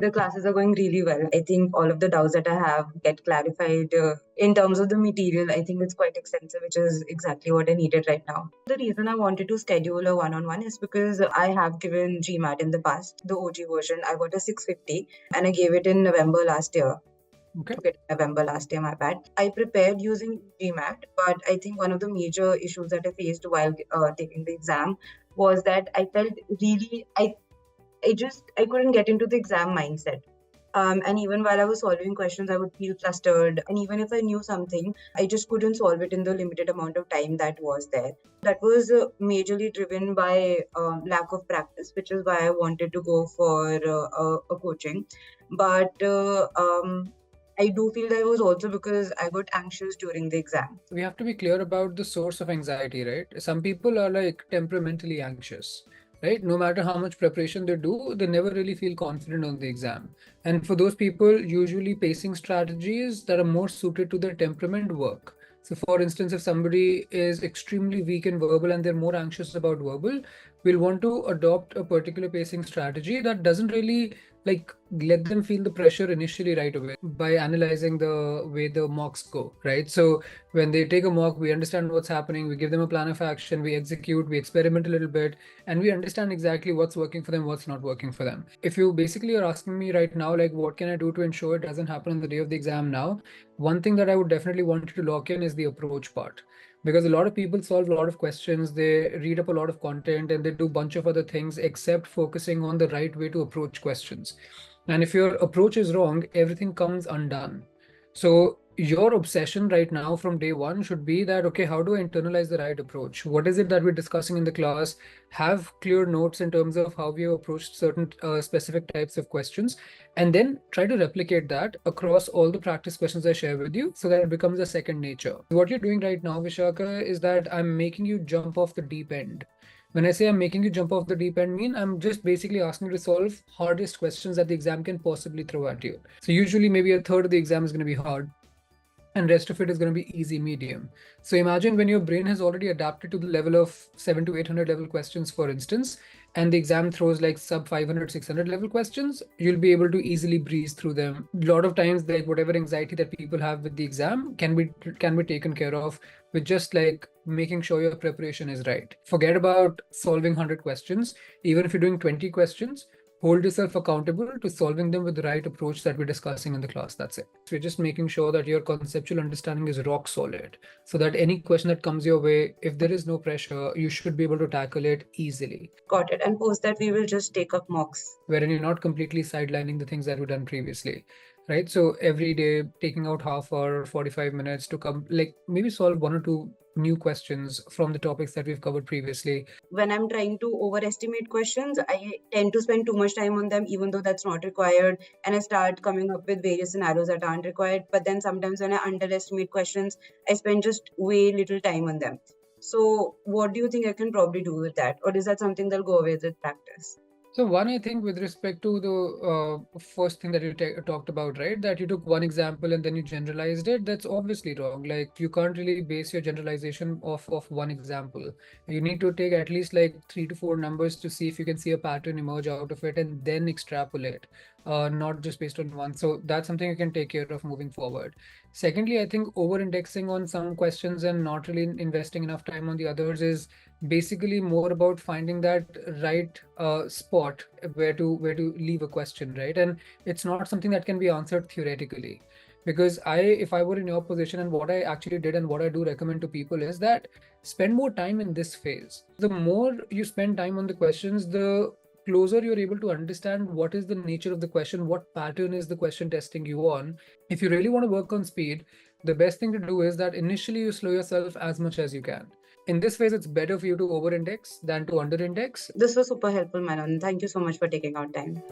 the classes are going really well. I think all of the doubts that I have get clarified. In terms of the material, I think it's quite extensive, which is exactly what I needed right now. The reason I wanted to schedule a one-on-one is because I have given GMAT in the past, the OG version. I got a 650 and I gave it in November last year. Okay. November last year, my bad. I prepared using GMAT, but I think one of the major issues that I faced while taking the exam was that I felt really, I couldn't get into the exam mindset. And even while I was solving questions, I would feel flustered. And even if I knew something, I just couldn't solve it in the limited amount of time that was there. That was majorly driven by lack of practice, which is why I wanted to go for a coaching. But I do feel that it was also because I got anxious during the exam. We have to be clear about the source of anxiety, right? Some people are like temperamentally anxious, right? No matter how much preparation they do, they never really feel confident on the exam. And for those people, usually pacing strategies that are more suited to their temperament work. So for instance, if somebody is extremely weak in verbal and they're more anxious about verbal, we'll want to adopt a particular pacing strategy that doesn't really like let them feel the pressure initially right away by analyzing the way the mocks go, right? So when they take a mock, we understand what's happening, we give them a plan of action, we execute, we experiment a little bit, and we understand exactly what's working for them, what's not working for them. If you basically are asking me right now, like, what can I do to ensure it doesn't happen on the day of the exam now? One thing that I would definitely want you to lock in is the approach part. Because a lot of people solve a lot of questions, they read up a lot of content, and they do a bunch of other things except focusing on the right way to approach questions. And if your approach is wrong, everything comes undone. So your obsession right now from day one should be that, okay, how do I internalize the right approach? What is it that we're discussing in the class? Have clear notes in terms of how we have approached certain specific types of questions, and then try to replicate that across all the practice questions I share with you so that it becomes a second nature. What you're doing right now, Vishakha, is that I'm making you jump off the deep end. When I say I'm making you jump off the deep end, I'm just basically asking you to solve hardest questions that the exam can possibly throw at you. So usually maybe a third of the exam is going to be hard, and rest of it is going to be easy medium. So imagine when your brain has already adapted to the level of 700 to 800 level questions, for instance, and the exam throws like sub 500, 600 level questions, you'll be able to easily breeze through them. A lot of times, like whatever anxiety that people have with the exam can be taken care of with just like making sure your preparation is right. Forget about solving 100 questions. Even if you're doing 20 questions, hold yourself accountable to solving them with the right approach that we're discussing in the class. That's it. So we're just making sure that your conceptual understanding is rock solid, so that any question that comes your way, if there is no pressure, you should be able to tackle it easily. Got it. And post that, we will just take up mocks. Wherein you're not completely sidelining the things that we've done previously, right? So every day taking out half hour or 45 minutes to come, like maybe solve one or two new questions from the topics that we've covered previously. When I'm trying to overestimate questions, I tend to spend too much time on them, even though that's not required. And I start coming up with various scenarios that aren't required. But then sometimes when I underestimate questions, I spend just way little time on them. So what do you think I can probably do with that? Or is that something that'll go away with practice? So one, I think with respect to the first thing that you talked about, right, that you took one example and then you generalized it, that's obviously wrong. Like you can't really base your generalization off of one example. You need to take at least like 3 to 4 numbers to see if you can see a pattern emerge out of it and then extrapolate, not just based on one. So that's something you can take care of moving forward. Secondly, I think over-indexing on some questions and not really investing enough time on the others is basically more about finding that right spot where to leave a question, right? And it's not something that can be answered theoretically. Because if I were in your position, and what I actually did and what I do recommend to people is that spend more time in this phase. The more you spend time on the questions, the closer you're able to understand what is the nature of the question, what pattern is the question testing you on. If you really want to work on speed, the best thing to do is that initially you slow yourself as much as you can. In this phase, it's better for you to over-index than to under-index. This was super helpful, Manan. Thank you so much for taking out time.